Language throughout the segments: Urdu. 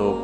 2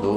2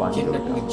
5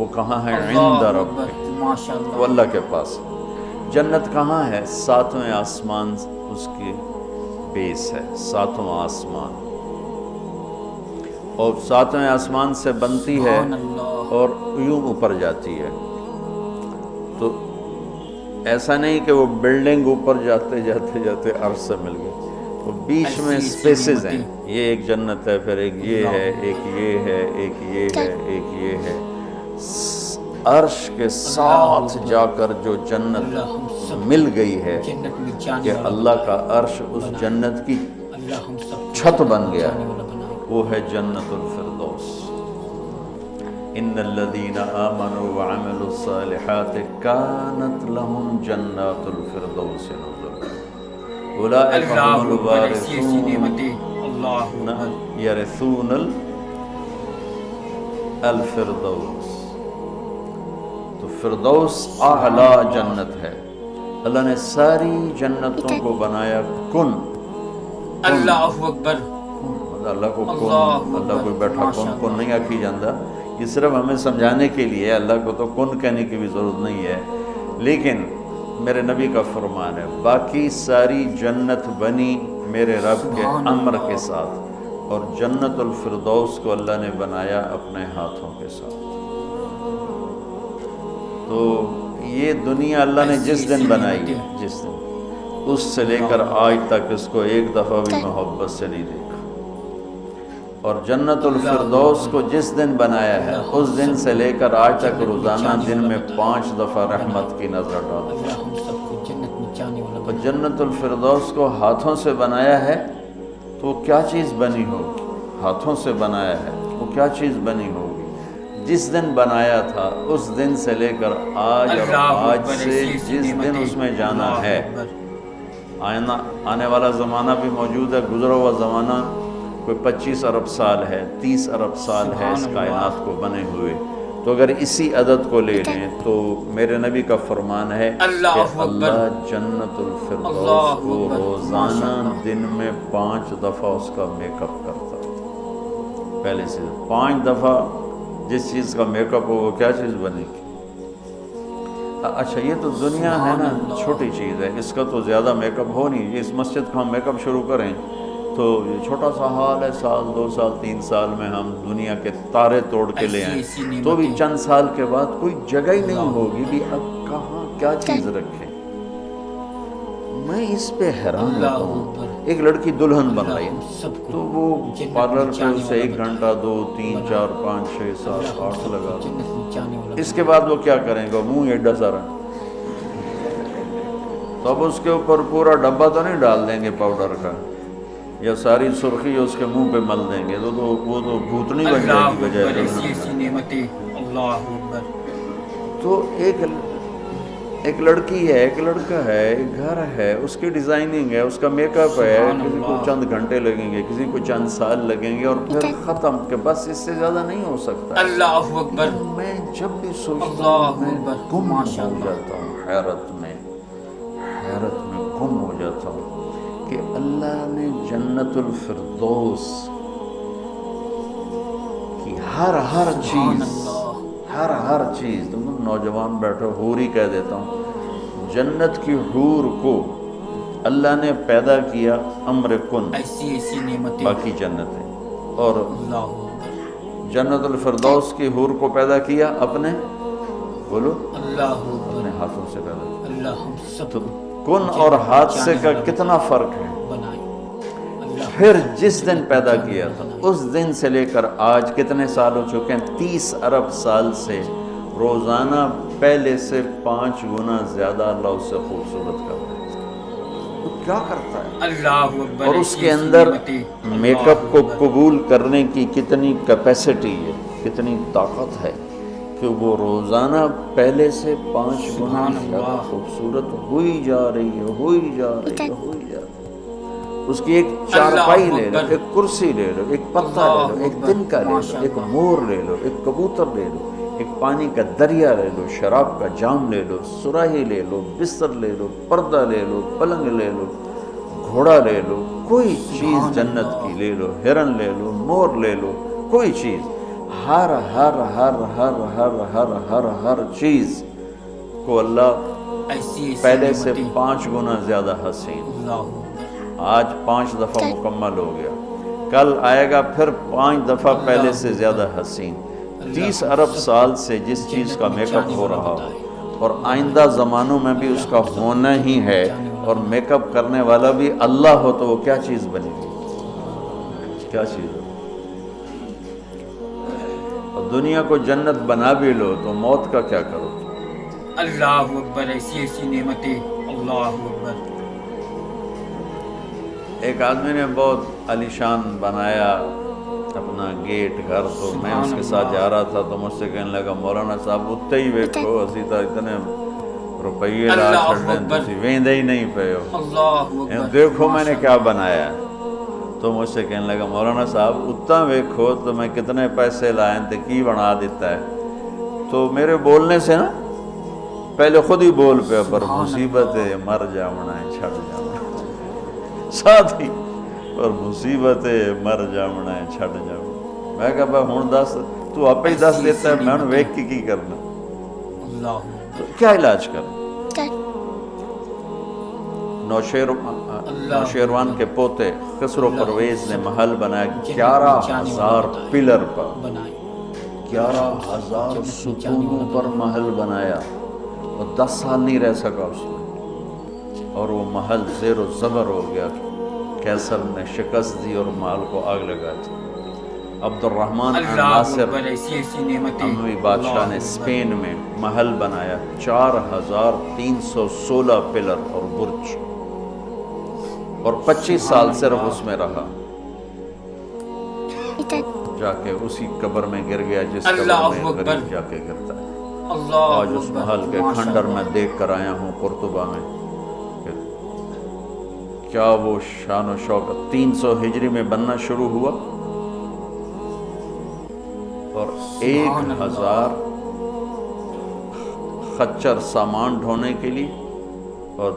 وہ کہاں ہے؟ عند اللہ رب، اکبر، ماشاء وہ اللہ، اللہ کے پاس ہے۔ جنت کہاں ہے؟ ساتویں آسمان اس کی بیس ہے، ساتواں آسمان، اور ساتویں آسمان سے بنتی ہے سبحان اللہ، اور یوں اوپر جاتی ہے۔ تو ایسا نہیں کہ وہ بلڈنگ اوپر جاتے جاتے جاتے عرش سے مل گئی، وہ بیچ میں ایسی اسپیسز ہیں، نعمتیں، یہ ایک جنت ہے، پھر ایک یہ ہے، اللہ ایک یہ ہے، ایک یہ ہے، ایک یہ ہے۔ عرش کے اللہ ساتھ اکبر، جا کر جو جنت اللہ ہم سب مل گئی ہے جنت میں جانے کہ والا اللہ کا بنائے، عرش اس بنائے، جنت کی اللہ ہم سب کو چھت جنت بن میں گیا جانے ہے، والا بنائے۔ وہ ہے جنت الفردوس۔ ان الذین آمنوا وعملوا الصالحات کانت لهم جنات الفردوس نزلا اولئک هم اللہ اکبر، ایسی ایسی الوارثون نعمتیں، اللہ اکبر، یرثون الفردوس۔ تو فردوس اعلیٰ جنت ہے۔ اللہ نے ساری جنتوں کو بنایا کن، اللہ اکبر، اللہ کو کن، اللہ اللہ کو بیٹھا ماشاء کن اللہ، نہیں آکھی جاندہ، یہ صرف ہمیں سمجھانے کے لیے، اللہ کو تو کن کہنے کی بھی ضرورت نہیں ہے، لیکن میرے نبی کا فرمان ہے باقی ساری جنت بنی میرے رب کے سبحان امر اللہ، کے ساتھ، اور جنت الفردوس کو اللہ نے بنایا اپنے ہاتھوں کے ساتھ۔ تو یہ دنیا اللہ نے جس دن بنائی ہے، جس دن، اس سے لے کر آج تک اس کو ایک دفعہ بھی محبت سے نہیں دیکھا، اور جنت الفردوس کو جس دن بنایا ہے اس دن سے لے کر آج تک روزانہ دن میں 5 دفعہ رحمت کی نظر ڈالتا۔ اللہ ہم سب کو جنت میں جانے والا اور بنائے۔ جنت الفردوس کو ہاتھوں سے بنایا ہے تو وہ کیا چیز بنی ہوگی؟ ہاتھوں سے بنایا ہے وہ کیا چیز بنی ہوگی؟ جس دن بنایا تھا اس دن سے لے کر آج، اور آج سے جس دن اس میں جانا ہے، آنے والا زمانہ بھی موجود ہے، گزرا ہوا زمانہ کوئی 25 ارب سال ہے، 30 ارب سال ہے اس کائنات کو بنے ہوئے، تو اگر اسی عدد کو لے لیں تو میرے نبی کا فرمان ہے کہ اللہ جنت الفردوس کو روزانہ دن میں 5 دفعہ اس کا میک اپ کرتا ہے۔ پہلے سے 5 دفعہ جس چیز کا میک اپ ہو وہ کیا چیز بنے گی؟ اچھا یہ تو دنیا ہے نا، چھوٹی چیز ہے، اس کا تو زیادہ میک اپ ہو نہیں، اس مسجد کا ہم میک اپ شروع کریں تو یہ چھوٹا سا حال ہے، 1 2 سال 3 سال میں ہم دنیا کے تارے توڑ کے لے آئیں، تو بھی چند سال کے بعد کوئی جگہ ہی نہیں ہوگی کہ اب کہاں کیا چیز رکھیں۔ میں اس پہ حیران ہوتا ہوں، ایک لڑکی دلہن بن رہی ہے تو وہ پارلر پہ اسے 1 گھنٹہ 2 3 4 5 6 7 8 لگا، اس کے بعد وہ کیا کریں گے؟ منہ ایڈا سارا، تو اب اس کے اوپر پورا ڈبہ تو نہیں ڈال دیں گے پاؤڈر کا، یا ساری سرخی اس کے منہ پہ مل دیں گے، تو وہ تو بھوتنی بن جائے گی بجائے دلہن۔ تو ایک لڑکی ہے، ایک لڑکا ہے، ایک گھر ہے، اس کی ڈیزائننگ ہے، اس کا میک اپ ہے، کسی کو چند گھنٹے لگیں گے، کسی کو چند سال لگیں گے، اور پھر ختم، کہ بس اس سے زیادہ نہیں ہو سکتا۔ اللہ اکبر، میں جب بھی سوچتا ہوں میں گم ہو جاتا ہوں، حیرت میں گم ہو جاتا ہوں کہ اللہ نے جنت الفردوس کی ہر چیز، تم نوجوان بیٹھو، حور ہی کہہ دیتا ہوں، جنت کی حور کو اللہ نے پیدا کیا امر کن، ایسی ایسی نعمتیں، باقی جنتیں، اور جنت الفردوس کی حور کو پیدا کیا اپنے، بولو، اپنے ہاتھوں سے پیدا کیا۔ اللہ ہم سب تو کن اور حادثے کا کتنا فرق ہے۔ پھر جس دن پیدا کیا تھا اس دن سے لے کر آج کتنے سال ہو چکے ہیں؟ 30 ارب سال سے روزانہ پہلے سے 5 گنا زیادہ اللہ اسے خوبصورت کرتا ہے۔ تو کیا کرتا ہے؟ اور اس کے اندر میک اپ کو قبول کرنے کی کتنی کیپیسٹی ہے، کتنی طاقت ہے کہ وہ روزانہ پہلے سے 5 گنا زیادہ خوبصورت ہوئی جا رہی ہے۔ اس کی ایک چارپائی لے لو، ایک کرسی لے لو، ایک پتا لے لو، ایک تنکا لے لو، ایک مور لے لو، ایک کبوتر لے لو، ایک پانی کا دریا لے لو، شراب کا جام لے لو، سراہی لے لو، بستر لے لو، پردہ لے لو، پلنگ لے لو، گھوڑا لے لو، کوئی چیز جنت کی لے لو، ہرن لے لو، مور لے لو، کوئی چیز ہر ہر ہر ہر ہر ہر ہر ہر چیز کو اللہ ایسی پہلے سے نعمتیں 5 گنا زیادہ حسین، اللہ اکبر آج 5 دفعہ مکمل ہو گیا، کل آئے گا پھر 5 دفعہ پہلے سے زیادہ حسین۔ 30 ارب سال سے جس چیز کا میک اپ ہو رہا ہو اور آئندہ زمانوں میں بھی اس کا ہونا ہی ہے، اور میک اپ کرنے والا بھی اللہ ہو، تو وہ کیا چیز بنے گی؟ کیا چیز ہو؟ اور دنیا کو جنت بنا بھی لو تو موت کا کیا کرو؟ اللہ اکبر، ایسی نعمتیں اللہ اکبر۔ ایک آدمی نے بہت عالیشان بنایا اپنا گیٹ گھر، تو میں اس کے ساتھ جا رہا تھا تو مجھ سے کہنے لگا مولانا صاحب اتنے ہی ویکھو، اسی طرح اتنے روپیے لا چھڑنے تسی ویندے ہی نہیں پے ہو، اللہ اکبر، دیکھو میں نے کیا بنایا ہے۔ تو مجھ سے کہنے لگا مولانا صاحب اتنا ویکھو تو میں کتنے پیسے لائیں تے کی بنا دیتا ہے۔ تو میرے بولنے سے نا پہلے خود ہی بول پہ، پر مصیبت ہے مر جاونا ہے چھڑ جاونا، ساتھ ہی پر مصیبت ہے مر جاونا ہے چھڑ جاونا۔ میں کہا بھائی ہون دس، تو آپ ہی دس دیتا ہے، میں ہون ویک کی کرنا، اللہ تو کیا علاج کرنا؟ نوشیروان کے پوتے خسرو پرویز نے محل بنایا 11,000 پلر پر، 11,000 ستونوں پر محل بنایا، اور 10 سال نہیں رہ سکا اس میں، اور وہ محل زیر و زبر ہو گیا۔ کیسر نے شکست دی اور محل کو آگ لگا دی۔ عبد الرحمن ناصر اموی بادشاہ نے اسپین میں محل بنایا 4,316 پلر اور برج، اور 25 سال صرف اس میں رہا، جا کے اسی قبر میں گر گیا جس قبر میں غریب جا کے گرتا ہے۔ آج اس محل کے کھنڈر میں دیکھ کر آیا ہوں قرطبہ میں، کہ کیا وہ شان و شوکت 300 ہجری میں بننا شروع ہوا، اور 1,000 خچر سامان ڈھونے کے لیے اور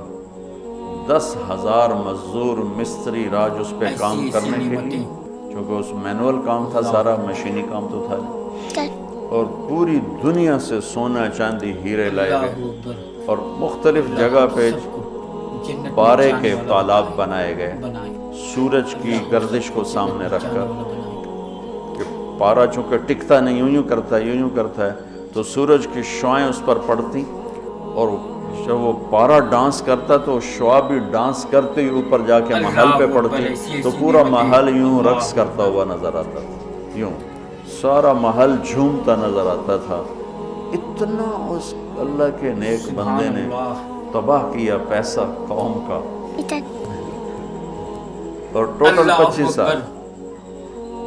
10,000 مزدور مستری راج اس پہ کام کرنے کے لیے، چونکہ اس مینول کام تھا سارا، مشینی کام تو تھا نہیں، اور پوری دنیا سے سونا چاندی ہیرے لائے گئے، اور مختلف جگہ پہ پارے کے تالاب بنائے گئے، سورج کی گردش کو سامنے رکھ کر، کہ پارا چونکہ ٹکتا نہیں، یوں کرتا ہے تو سورج کی شعائیں اس پر پڑتی، اور جب وہ پارا ڈانس کرتا تو شعا بھی ڈانس کرتے ہی اوپر جا کے محل پہ پڑتی، تو پورا محل یوں رقص کرتا ہوا نظر آتا تھا، یوں سارا محل جھومتا نظر آتا تھا۔ اتنا اس اللہ کے نیک بندے نے تباہ کیا پیسہ قوم کا، اور ٹوٹل 25 سال،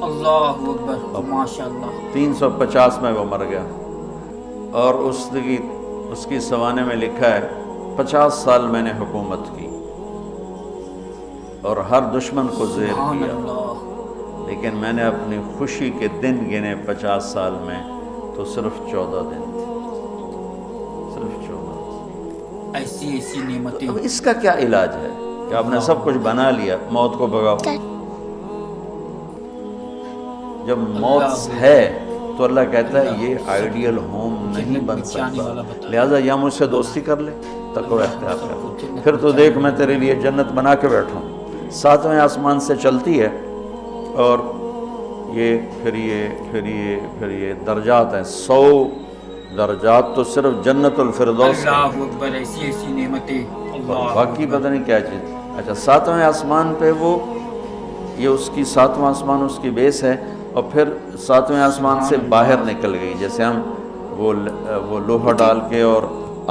اللہ اکبر، ماشاءاللہ 350 میں وہ مر گیا، اور اس کی سوانے میں لکھا ہے 50 سال میں نے حکومت کی اور ہر دشمن کو زیر کیا، لیکن میں نے اپنی خوشی کے دن گنے 50 سال میں تو صرف 14 دن تھے، صرف 14۔ ایسی نعمتیں۔ اب اس کا کیا علاج ہے کہ آپ نے سب کچھ بنا لیا، موت کو بھگاؤ؟ جب موت ہے تو اللہ کہتا ہے یہ آئیڈیل ہوم نہیں بن سکتا، لہٰذا یا مجھ سے دوستی کر لے، تقوی اختیار کر، پھر تو دیکھ میں تیرے لیے جنت بنا کے بیٹھوں، 7ویں آسمان سے چلتی ہے، اور پھر یہ درجات ہیں، 100 درجات تو صرف جنت الفردوس کے، اللہ اکبر، ایسی نعمتیں، اور باقی پتہ نہیں کیا چیز۔ اچھا 7ویں آسمان پہ یہ اس کی 7واں آسمان اس کی بیس ہے، اور پھر 7ویں آسمان سے باہر نکل گئی، جیسے ہم وہ لوہا ڈال کے اور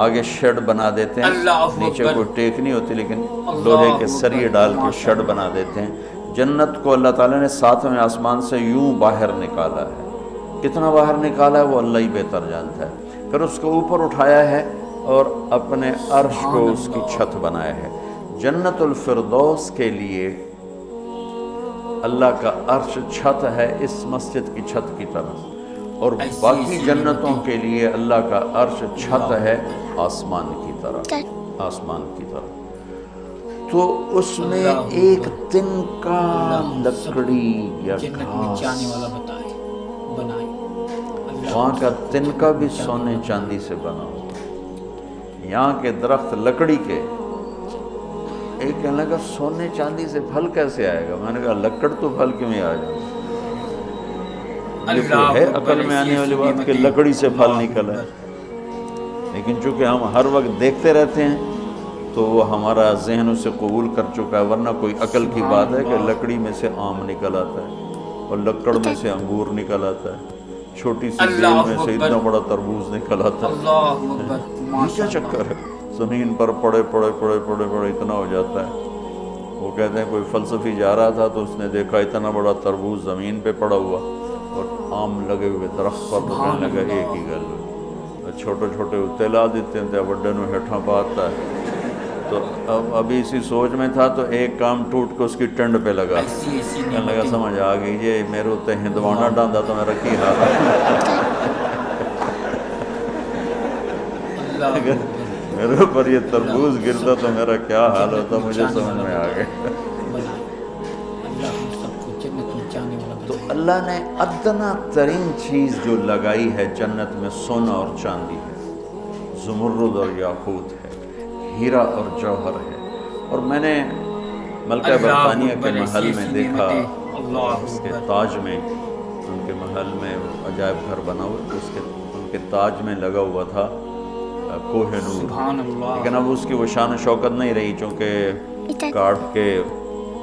آگے شیڈ بنا دیتے ہیں، نیچے کوئی ٹیک نہیں ہوتی لیکن لوہے کے سریے ڈال کے شیڈ بنا دیتے ہیں۔ جنت کو اللہ تعالیٰ نے 7ویں آسمان سے یوں باہر نکالا ہے، کتنا باہر نکالا ہے وہ اللہ ہی بہتر جانتا ہے، پھر اس کو اوپر اٹھایا ہے اور اپنے عرش کو اس کی چھت بنایا ہے۔ جنت الفردوس کے لیے اللہ کا عرش چھت ہے اس مسجد کی چھت کی طرح، اور باقی جنتوں کے لیے اللہ کا عرش چھت ہے آسمان کی طرح، تو اس میں ایک تن کا لکڑی یا گھاس وہاں کا تنکا بھی سونے چاندی سے بنا ہوا، یہاں کے درخت لکڑی کے۔ ایک کہنے لگا سونے چاندی سے پھل کیسے آئے گا؟ میں نے کہا لکڑ تو پھل کیوں ہی آ جائے؟ یہ کوئی ہے عقل میں آنے والی بات کہ لکڑی سے پھل نکل ہے؟ لیکن چونکہ ہم ہر وقت دیکھتے رہتے ہیں تو وہ ہمارا ذہن اسے قبول کر چکا ہے، ورنہ کوئی عقل کی بات ہے کہ لکڑی میں سے آم نکل آتا ہے اور لکڑ میں سے انگور نکل آتا ہے، چھوٹی سی بیل میں سے اتنا بڑا تربوز نکل آتا ہے۔ یہ کیا چکر ہے؟ زمین پر پڑے پڑے پڑے پڑے پڑے اتنا ہو جاتا ہے۔ وہ کہتے ہیں کوئی فلسفی جا رہا تھا تو اس نے دیکھا اتنا بڑا تربوز زمین پہ پڑا ہوا اور آم لگے ہوئے درخت پر، تو کہنے لگا ایک ہی گل ہے، چھوٹے چھوٹے اتلا دیتے ہیں بڑے نو ہیٹھاں پاتا ہے۔ تو ابھی اسی سوچ میں تھا تو ایک کام ٹوٹ کے اس کی ٹنڈ پہ لگا، کہنے لگا سمجھ آ گئی یہ میرے اتنے ہندوانا ڈاندا تو میرا کی حال ہے، اگر میرے اوپر یہ تربوز گرتا تو میرا کیا حال ہوتا، مجھے سمجھ میں آ گیا۔ تو اللہ نے ادنا ترین چیز جو لگائی ہے جنت میں سونا اور چاندی ہے، زمرد اور یاقوت ہے، ہیرا اور جوہر ہے۔ اور میں نے ملکہ برطانیہ کے محل میں دیکھا، اس کے تاج میں، ان کے محل میں عجائب گھر بنا ہوا، تو ان کے تاج میں لگا ہوا تھا کوہ نور، لیکن اب اس کی وہ شان و شوکت نہیں رہی، چونکہ کاٹ کے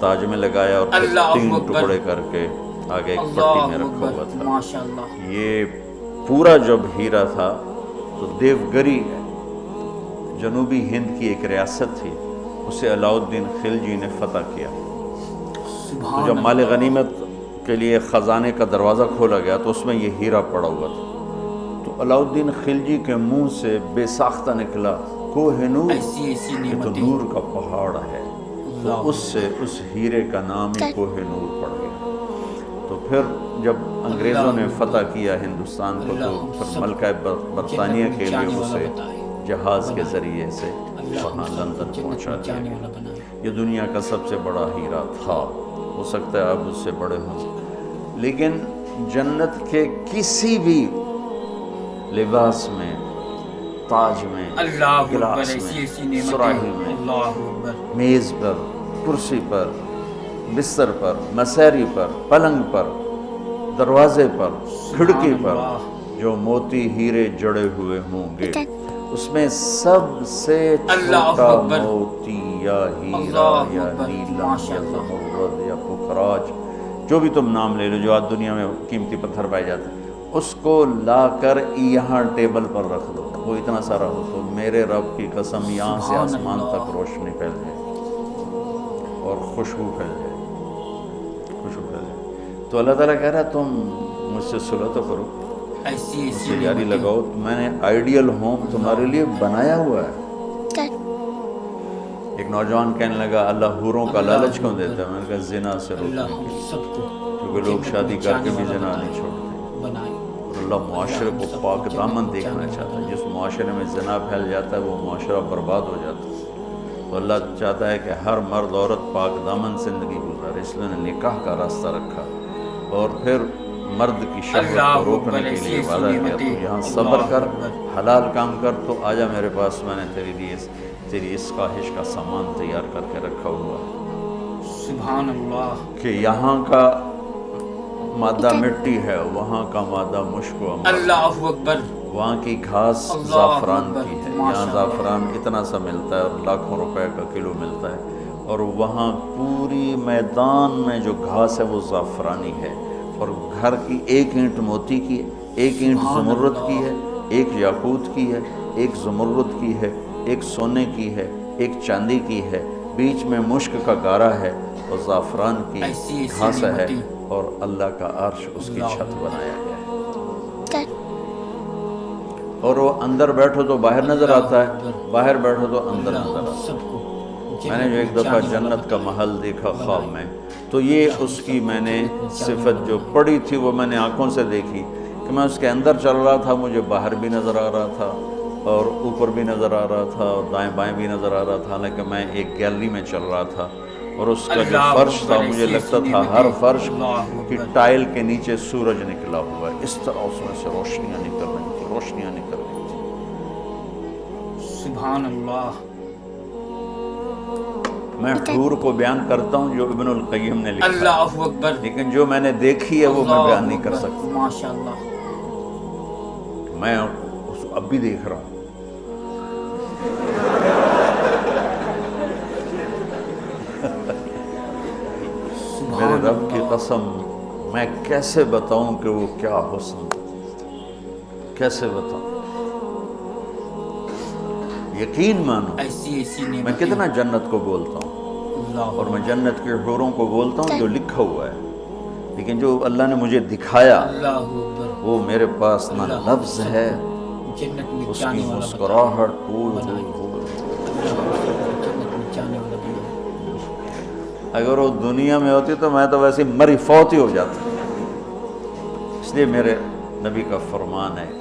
تاج میں لگایا اور پھر 3 ٹکڑے کر کے آگے ایک پٹی میں رکھا ہوا تھا۔ یہ پورا جب ہیرا تھا تو دیوگری جنوبی ہند کی ایک ریاست تھی، اسے علاؤ الدین خلجی نے فتح کیا۔ تو جب مال غنیمت کے لیے خزانے کا دروازہ کھولا گیا تو اس میں یہ ہیرا پڑا ہوا تھا۔ تو علاؤ الدین خلجی کے منہ سے بے ساختہ نکلا کوہ نور، یہ تو نور کا پہاڑ ہے، تو اس سے اس ہیرے کا نام ہی کوہ نور پڑ گیا۔ تو پھر جب انگریزوں نے فتح کیا ہندوستان کو تو پھر ملکہ برطانیہ کے لیے اسے جہاز کے ذریعے سے وہاں لندن پہنچا دیا گیا۔ یہ دنیا کا سب سے بڑا ہیرا تھا، ہو سکتا ہے اب اس سے بڑے ہوں، لیکن جنت کے کسی بھی لباس میں، تاج میں، گلاس میں، سراہی میں، میز پر، کرسی پر، بستر پر، مسیری پر، پلنگ پر، دروازے پر، کھڑکی پر جو موتی ہیرے جڑے ہوئے ہوں گے، اس میں سب سے چھوٹا موتی یا ہیرا یا نیلم یا زمرد یا پخراج، جو بھی تم نام لے لو، جو آج دنیا میں قیمتی پتھر پائے جاتے ہیں، اس کو لا کر یہاں ٹیبل پر رکھ دو، وہ اتنا سارا ہو تو میرے رب کی قسم یہاں سے آسمان تک روشنی پھیل جائے اور خوشبو پھیل جائے، خوشبو پھیل جائے۔ تو اللہ تعالیٰ کہہ رہا ہے تم مجھ سے صلح تو کرو، مجھ سے یاری لگاؤ، میں نے آئیڈیل ہوم تمہارے لیے بنایا ہوا ہے۔ ایک نوجوان کہنے لگا اللہ حوروں کا لالچ کیوں دیتا ہے؟ میں نے کہا زنا سے روکنے کے لیے، کیونکہ لوگ شادی کر کے بھی زنا نہیں چھوڑتے، اور اللہ معاشرے کو پاک دامن دیکھنا چاہتا ہے۔ جس معاشرے میں زنا پھیل جاتا ہے وہ معاشرہ برباد ہو جاتا ہے۔ تو اللہ چاہتا ہے کہ ہر مرد عورت پاک دامن زندگی گزارے، اس لیے نے نکاح کا راستہ رکھا، اور پھر مرد کی شہوت کو روکنے کے لیے وعدہ کیا تو یہاں صبر کر، حلال کام کر، تو آجا میرے پاس، میں نے تیرے لیے تیری اس خواہش کا سامان تیار کر کے رکھا ہوا ہے۔ سبحان اللہ، کہ یہاں کا مادہ مٹی ہے، وہاں کا مادہ مشک و عنبر، اللہ اکبر، وہاں کی گھاس زعفران کی ہے، یہاں زعفران اتنا سا ملتا ہے اور لاکھوں روپے کا کلو ملتا ہے، اور وہاں پوری میدان میں جو گھاس ہے وہ زعفرانی ہے، اور گھر کی ایک اینٹ موتی کی ہے، ایک اینٹ زمرد کی ہے، ایک یاقوت کی ہے، ایک زمرد کی ہے، ایک سونے کی ہے، ایک چاندی کی ہے، بیچ میں مشک کا گارا ہے اور زعفران کی گھاس ہے، اور اللہ کا عرش اس کی چھت بنایا گیا ہے، اور وہ اندر بیٹھو تو باہر نظر آتا ہے، باہر بیٹھو تو اندر نظر آتا ہے۔ میں نے جو ایک دفعہ جنت کا محل دیکھا خواب میں، تو یہ اس کی میں نے صفت جو پڑی تھی وہ میں نے آنکھوں سے دیکھی، کہ میں اس کے اندر چل رہا تھا، مجھے باہر بھی نظر آ رہا تھا اور اوپر بھی نظر آ رہا تھا اور دائیں بائیں بھی نظر آ رہا تھا، حالانکہ میں ایک گیلری میں چل رہا تھا، اور اس کا جو اللہ فرش تھا اکبر، مجھے ایسی لگتا ایسی تھا نعمتیں، ہر فرش اللہ کی اکبر، ٹائل کے نیچے سورج نکلا ہوا ہے، اس طرح اس میں سے روشنیاں نکل رہی تھیں، روشنیاں نکل رہی تھیں۔ سبحان اللہ، میں حور کو بیان کرتا ہوں جو ابن القیم نے لکھا ہے، اللہ اکبر، لیکن جو میں نے دیکھی ہے وہ میں اللہ بیان نہیں کر اکبر، سکتا۔ ماشاء اللہ، میں اس کو اب بھی دیکھ رہا ہوں۔ میرے سبحان رب کی اللہ، قسم، میں کیسے بتاؤں کہ وہ کیا حسن، کیسے بتاؤں، یقین مانو ایسی ایسی میں نعمتیں، کتنا جنت کو بولتا ہوں اللہ اور میں جنت کے حوروں کو بولتا ہوں جو لکھا ہوا ہے، لیکن جو اللہ نے مجھے دکھایا اللہ اکبر، وہ میرے پاس نہ اللہ لفظ سب ہے، کو جنت میں اس جانے کی والا مسکراہٹ اوہ بنائے، اوہ اوہ۔ اللہ ہم سب کو جنت میں جانے والا بنائے، اگر وہ دنیا میں ہوتی تو میں تو ویسے مری فوت ہی ہو جاتا۔ اس لیے میرے نبی کا فرمان ہے کہ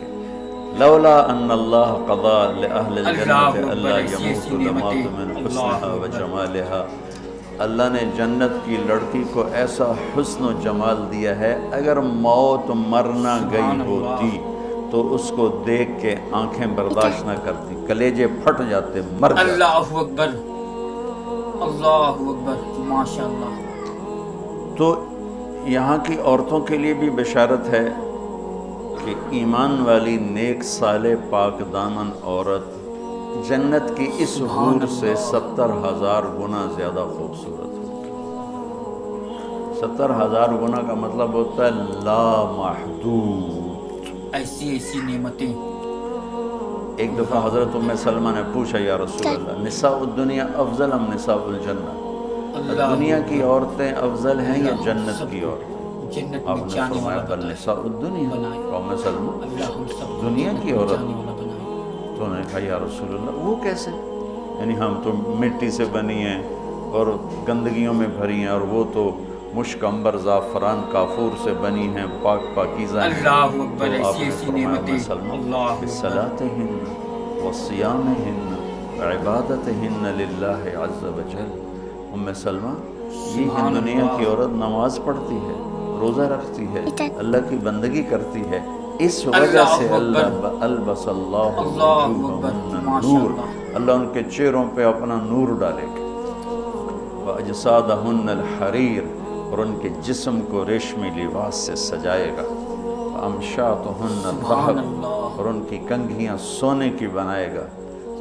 لولا ان اللہ قضا لأہل اللہ الجنت اکبر، اللہ ایسی یموت ایسی لمات نعمتیں، من اللہ حسنها اکبر، وجمالها، اللہ نے جنت کی لڑکی کو ایسا حسن و جمال دیا ہے، اگر موت مرنا گئی سبحان اللہ، ہوتی تو اس کو دیکھ کے آنکھیں برداشت نہ کرتی، کلیجے پھٹ جاتے، مر جاتے۔ اللہ اکبر، اللہ اکبر، ماشاء اللہ، تو یہاں کی عورتوں کے لیے بھی بشارت ہے کہ ایمان والی نیک صالح پاک دامن عورت جنت کی اس سبحان حور سے اللہ، 70,000 گنا زیادہ خوبصورت ہوگی۔ 70,000 گنا کا مطلب ہوتا ہے لا محدود۔ ایسی ایسی نعمتیں، ایک دفعہ حضرت ام سلمہ نے پوچھا یا رسول اللہ نساء الدنیا افضل ام نساء الجنہ، اللہ دنیا کی اکبر، عورتیں افضل ہیں یا اللہ ہم جنت سب کی کو عورتیں؟ جنت آپ میں نے جانے فرمایا والا بل بنائے، نساء الدنیا، بنائے، قوم سلمہ اللہ ہم سب کو دنیا جنت کی میں عورت، جانے والا بنائے، تو انہوں نے کہا یا رسول اللہ وہ کیسے؟ یعنی ہم تو مٹی سے بنی ہیں اور گندگیوں میں بھری ہیں، اور وہ تو مشک عنبر زعفران کافور سے بنی ہیں، پاک پاکیزہ ہیں۔ اللہ تو اکبر، آپ ایسی نے ایسی فرمایا ام نعمتیں، سلمہ اللہ اکبر، بصلاتہن وصیامہن وعبادتہن للہ عز وجل۔ ام سلمہ یہ سبحان دنیا کی اللہ، عورت نماز پڑھتی ہے، روزہ رکھتی ہے، اللہ کی بندگی کرتی ہے، اس وجہ اللہ سے اکبر، اللہ البس اللہ اللہ اکبر، وجوہہن ماشاء نور، اللہ، اللہ ان کے چہروں پہ اپنا نور ڈالے گا، وَأَجْسَادَهُنَّ الْحَرِيرُ، اور ان کے جسم کو ریشمی لباس سے سجائے گا، وَأَمْشَاطُهُنَّ سبحان الذَّهَبُ، اللہ، اور ان کی کنگھیاں سونے کی بنائے گا،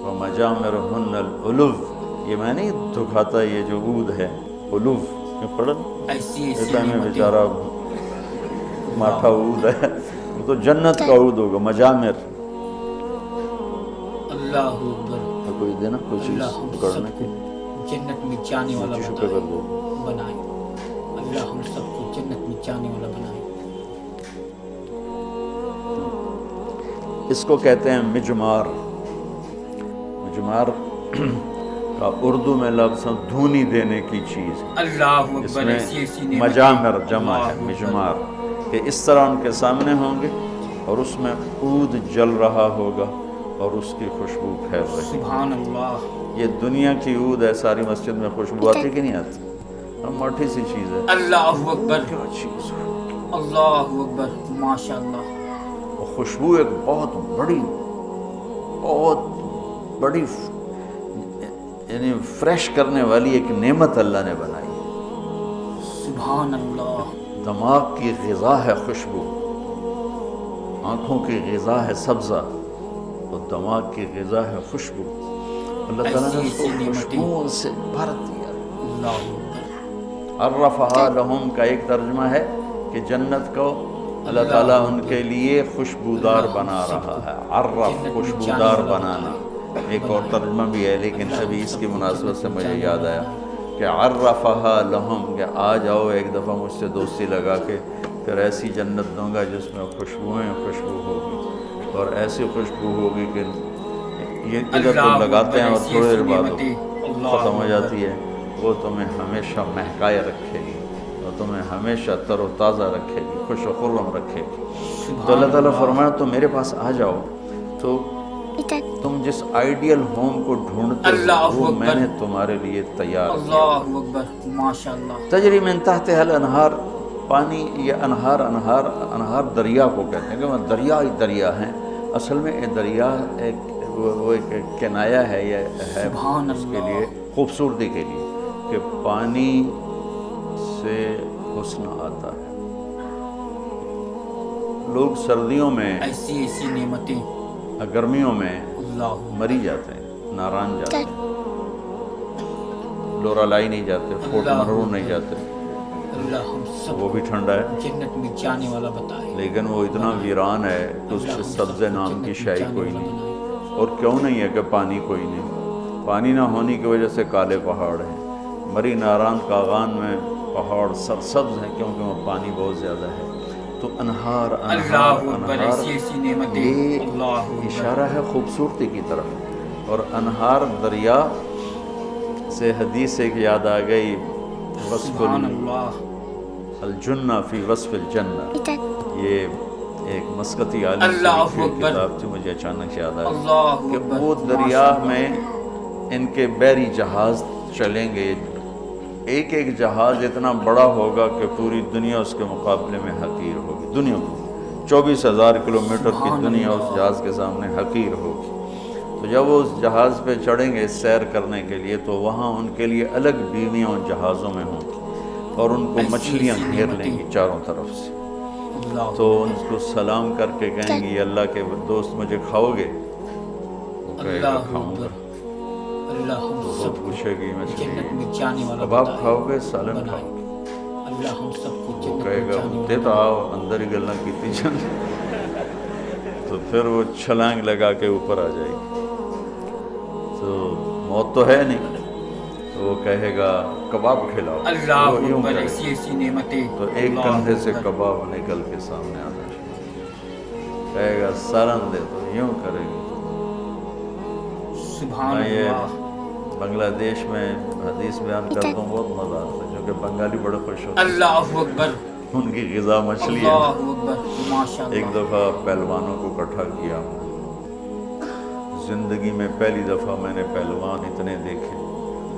وَمَجَامِرُهُنَّ الْعُلُوُّ، یہ میں نہیں دکھاتا یہ جو عود ہے علو، یہ پڑھن ایسی ایسی کہتا ہے میں نعمتیں، بیچارہ ماتھا عود ہے، وہ تو جنت کا عود ہوگا، مجامر۔ اللہ اکبر، کوئی دینا کوئی چیز اللہ ہم پکڑنے سب کی، کو جنت میں جانے والا ٹیشو پیپر دے۔ بنائے، اللہ ہم سب کو جنت میں جانے والا بنائے، اس کو کہتے ہیں مجمار۔ مجمار کا اردو میں لفظ دھونی دینے کی چیز، اللہ اس اکبر، میں ایسی ایسی نعمتیں، مجامر جمع اللہ ہے، اکبر، مجمار، کہ اس طرح ان کے سامنے ہوں گے اور اس میں عود جل رہا ہوگا اور اس کی خوشبو پھیل رہی ہے۔ سبحان اللہ، یہ دنیا کی عود ہے، ساری مسجد میں خوشبو آتی کہ نہیں آتی؟ موٹی سی چیز ہے، اللہ اکبر، کیا چیز ہے؟ اللہ اکبر، ماشاء اللہ، وہ خوشبو ایک بہت بڑی یعنی فریش کرنے والی ایک نعمت اللہ نے بنائی ہے۔ سبحان اللہ، دماغ کی غذا ہے خوشبو، آنکھوں کی غذا ہے سبزہ، اور دماغ کی غذا ہے خوشبو۔ اللہ تعالیٰ نے اس کو ایسی نعمتیں، خوشبو سے بھر دیا۔ اللہ اکبر، عرفہا لہم کا ایک ترجمہ ہے کہ جنت کو اللہ تعالیٰ ان کے لیے خوشبودار بنا رہا ہے۔ عرف خوشبودار بنانا، ایک اور ترجمہ بھی ہے لیکن ابھی اس کی مناسبت سے مجھے یاد آیا کہ عرفہا لہم، کہ آ جاؤ ایک دفعہ مجھ سے دوستی لگا کے، پھر ایسی جنت دوں گا جس میں خوشبوئیں خوشبو ہوگی، اور ایسی خوشبو ہوگی کہ یہ ادھر تو لگاتے ہیں اور تھوڑی دیر بعد ختم ہو جاتی ہے، وہ تمہیں ہمیشہ مہکائے رکھے گی اور تمہیں ہمیشہ تر و تازہ رکھے گی، خوش و خرم رکھے گی۔ تو اللہ تعالیٰ فرمایا تو میرے پاس آ جاؤ، تو تم جس آئیڈیل ہوم کو ڈھونڈتے اللہ ہو وہ میں اکبر، نے تمہارے لیے تیار کیا۔ اللہ اکبر، ماشاء اللہ، تجری من تحتها الانہار، پانی یہ انہار دریا کو کہتے ہیں کہ دریا ہی دریا ہیں۔ اصل میں یہ دریا وہ ایک کنایہ ہے، یہ ہے سبحان اس کے اللہ، لیے خوبصورتی کے لیے کہ پانی سے حسن آتا ہے۔ لوگ سردیوں میں، ایسی ایسی نعمتیں، گرمیوں میں اللہ مری جاتے ہیں، ناران جاتے ہیں، لورالائی نہیں جاتے، فورٹ منرو نہیں جاتے، اللہ ہم سب وہ بھی ٹھنڈا ہے جنت میں جانے والا بتائے، لیکن وہ اتنا ویران ہے کہ اس سے سبز نام کی شے کوئی نہیں۔ اور کیوں نہیں ہے کہ پانی کوئی نہیں؟ پانی نہ ہونے کی وجہ سے کالے پہاڑ ہیں۔ مری ناران کاغان میں پہاڑ سرسبز ہیں کیونکہ وہ پانی بہت زیادہ ہے۔ تو انہار اللہ اکبر، ایسی ایسی نعمتیں، یہ اللہ اکبر، اشارہ ہے خوبصورتی کی طرف۔ اور انہار دریا سے حدیث ایک یاد آ گئی، وصف سبحان اللہ، الجنہ فی وصف الجنہ، یہ ایک مسقطی عالم اللہ کی اکبر، کتاب تھی، مجھے اچانک یاد آئی اللہ کہ اکبر، وہ دریا میں ان کے بحری جہاز چلیں گے، ایک ایک جہاز اتنا بڑا ہوگا کہ پوری دنیا اس کے مقابلے میں حقیر ہوگی۔ دنیا کو 24,000 کلومیٹر کی دنیا اس جہاز کے سامنے حقیر ہوگی۔ تو جب وہ اس جہاز پہ چڑھیں گے سیر کرنے کے لیے تو وہاں ان کے لیے الگ بیویاں ان جہازوں میں ہوں گی اور ان کو مچھلیاں گھیر لیں گی چاروں طرف سے۔ اللہ تو ان کو سلام کر کے کہیں گی اللہ کے دوست مجھے کھاؤ گے؟ وہ کہے گا اللہ کھاؤں گا۔ اللہ ہم وہ سب کو پوچھے گی مچھلی جنت میں جانے والا کباب بتائے، کھاؤ گے سالن کھاؤ گے؟ اللہ ہم سب کو وہ جنت کہے میں گا جانے دے تو والا آؤ اندر ہی گلنا کیتی جان۔ تو پھر وہ چھلانگ لگا کے اوپر آ جائے گی۔ تو موت تو ہے نہیں، تو وہ کہے گا کباب کھلاؤ، اللہ وہ یوں اکبر، کرے ایسی ایسی نعمتیں، تو ایک اللہ کندھے سے اکبر، کباب نکل کے سامنے آتا ہے، کہے گا سالن دے دو، یوں کرے گی۔ سبحان میں یہ اللہ، بنگلہ دیش میں حدیث بیان کرتا ہوں، بہت مزہ آتا ہے کیونکہ بنگالی بڑے خوش ہوتے ہیں، اللہ اکبر، ان کی غذا مچھلی ہے۔ اللہ اکبر، ماشاء ایک اللہ، دفعہ پہلوانوں کو اکٹھا کیا، زندگی میں پہلی دفعہ میں نے پہلوان اتنے دیکھے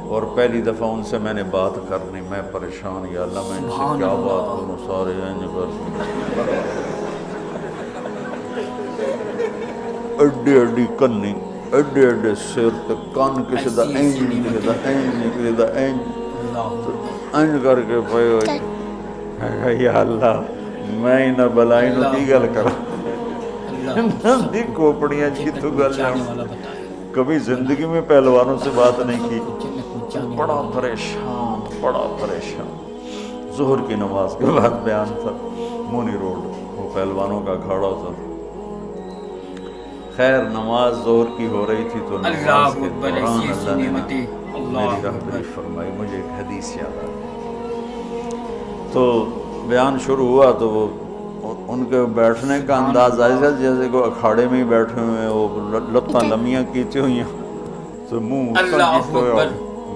اور پہلی دفعہ ان سے میں نے بات کرنی، میں پریشان، یا اللہ میں ان سے سبحان کیا اللہ، بات کروں، سارے اڈی اڈی کنی، اڈے اڈے سر تے کان کسی دا ایسی ایسی اینج کسی دا اینج کسی دا اینج، اللہ اکبر، اینج کر کے پے ہوئے، یا اللہ میں نہ بلائی نو کی گل کرا، اللہ دی کوپڑیاں جی جنت تو میں گل جانے جاؤں۔ والا بتائے، کبھی زندگی میں پہلوانوں سے بات نہیں کی، جنت میں جانے بڑا والا، پریشان، بڑا پریشان۔ ظہر کی نماز کے بعد بیان تھا، مونی روڈ، وہ پہلوانوں کا کھاڑا تھا۔ خیر نماز ظہر کی ہو رہی تھی تو نماز اللہ کے اکبر، دوران ایسی ایسی اللہ نے نعمتیں، اللہ میری رہبری اکبر، فرمائی، مجھے ایک حدیث یاد آ گئی۔ تو بیان شروع ہوا تو وہ ان کے بیٹھنے کا انداز ایسا جیسے کوئی اکھاڑے میں ہی بیٹھے ہوئے ہیں، وہ لتاں لمیاں کیتی ہوئی ہیں تو منہ اللہ کیتے ہوئے، اکبر،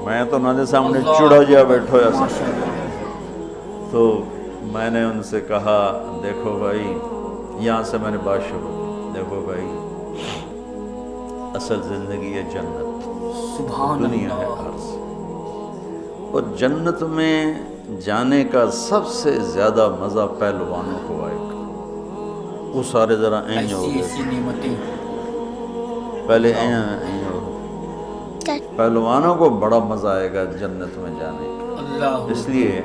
میں تو نہ دے سامنے اللہ چڑا جا اکبر، بیٹھا ہوا ماشاء سا۔ اللہ، تو میں نے ان سے کہا دیکھو بھائی، یہاں سے میں نے بات شروع کی، دیکھو بھائی اصل زندگی ہے جنت، سبحان دنیا ہے اللہ، عرض، اور جنت میں جانے کا سب سے زیادہ مزہ پہلوانوں کو آئے گا۔ وہ سارے ذرا این ہو ایسی گئے، ایسی نعمتیں، پہلے این ہو گئے۔ پہلوانوں کو بڑا مزہ آئے گا جنت میں جانے کا، اللہ اس لیے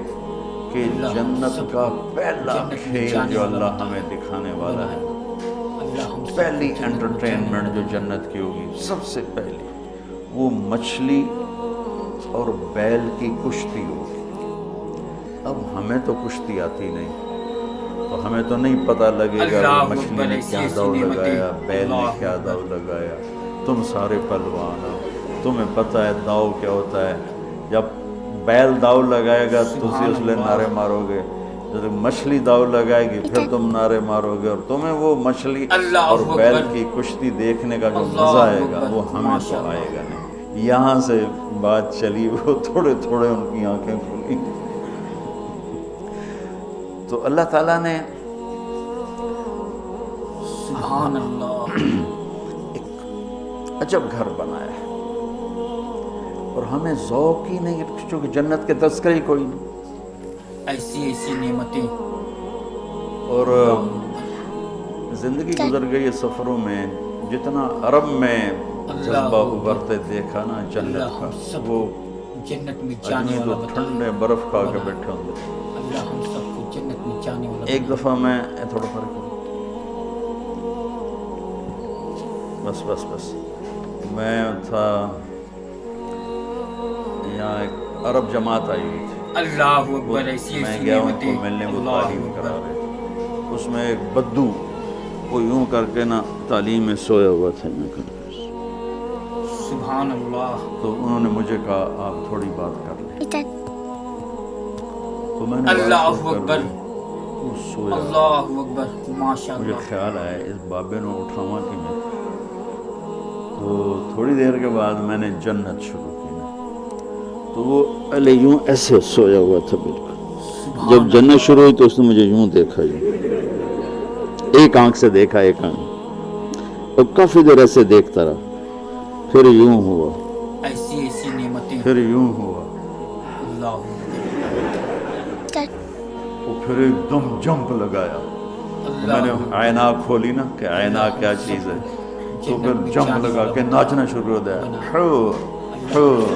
کہ اللہ جنت سب کا کو پہلا جنت میں کھیل جانے جو والا اللہ بتائے، ہمیں دکھانے والا ہے، اللہ ہم سب کو پہلی جنت میں جانے انٹرٹینمنٹ والا جو جنت کی ہوگی سب سے پہلی، وہ مچھلی اور بیل کی کشتی ہوگی۔ اب ہمیں تو کشتی آتی نہیں، تو ہمیں تو نہیں پتہ لگے گا اللہ کہ مچھلی اکبر، نے ایسی کیا ایسی دوڑ نعمتیں، لگایا، بیل نے اللہ کیا اکبر، دوڑ لگایا۔ تم سارے پہلوان ہو، تمہیں پتہ ہے داؤ کیا ہوتا ہے۔ جب بیل داؤ لگائے گا تو اسی اس لئے نعرے مارو گے، جب مچھلی داؤ لگائے گی پھر تم نعرے مارو گے، اور تمہیں وہ مچھلی اللہ اور بیل اکبر، کی کشتی دیکھنے کا جو اللہ مزہ آئے گا اکبر، وہ ہمیں ماشاء تو اللہ، آئے گا نہیں۔ یہاں سے بات چلی، وہ تھوڑے تھوڑے ان کی آنکھیں کھلی۔ تو اللہ تعالیٰ نے سبحان اللہ، عجب گھر بنایا ہے، اور ہمیں ذوق ہی نہیں، چونکہ جنت کے تذکرے ہی کوئی نہیں. ایسی ایسی نعمتیں. اور اللہ زندگی گزر گئی ہے سفروں میں، جتنا عرب میں جذبہ ابھرتے دیکھا نا جنت کا، ہم سب وہ کو جنت میں جانے آدمی والا تو بتا. ٹھنڈے برف کھا کے بیٹھے ہوں گے. اللہ ہم سب کو جنت میں جانے والا ایک بنا. دفعہ میں تھوڑا فرق کروں، بس میں تھا یہاں، ایک عرب جماعت آئی ہوئی تھی، اللہ اکبر. ایسی میں ایسی گیا ان کو نعمتیں. ملنے، وہ اللہ تعلیم اکبر. کرا رہے تھے. اس میں ایک بدو وہ یوں کر کے نا تعلیم میں سویا ہوا تھا، یوں کر کے. سبحان اللہ. تو انہوں نے مجھے کہا آپ تھوڑی بات کر لیں، تو میں نے اللہ بات کر اکبر. لی. وہ سویا. اللہ اکبر. ماشاء مجھے اللہ. خیال آیا اس بابے نے اٹھاواں کہ میں، تو تھوڑی دیر کے بعد میں نے جنت شروع کی نا، تو وہ پہلے یوں ایسے سویا ہوا تھا بالکل. جب جنت شروع ہوئی تو اس نے مجھے یوں دیکھا، یوں ایک آنکھ سے دیکھا، ایک آنکھ، اور کافی دیر ایسے دیکھتا رہا. پھر یوں ہوا، ایسی ایسی نعمتیں. پھر یوں ہوا، اللہ وہ پھر ایک دم جمپ لگایا. تو میں نے آئینہ کھولی نا کہ آئینہ کیا چیز ہے، تو پھر جمپ لگا کے ناچنا شروع ہو گیا. حور حور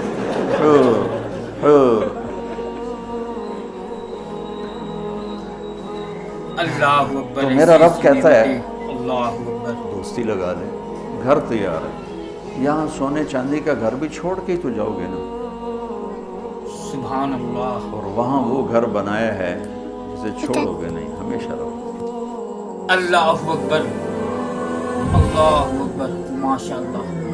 حور حور. اللہ اکبر. تو میرا رب کہتا ہے اللہ اکبر. دوستی لگا لے، گھر تیار ہے. یہاں سونے چاندی کا گھر بھی چھوڑ کے ہی تو جاؤ گے نا، سبحان اللہ. اور وہاں وہ گھر بنایا ہے جسے چھوڑو گے نہیں، ہمیشہ رہو. اللہ اکبر. اللہ اکبر. ماشاء اللہ.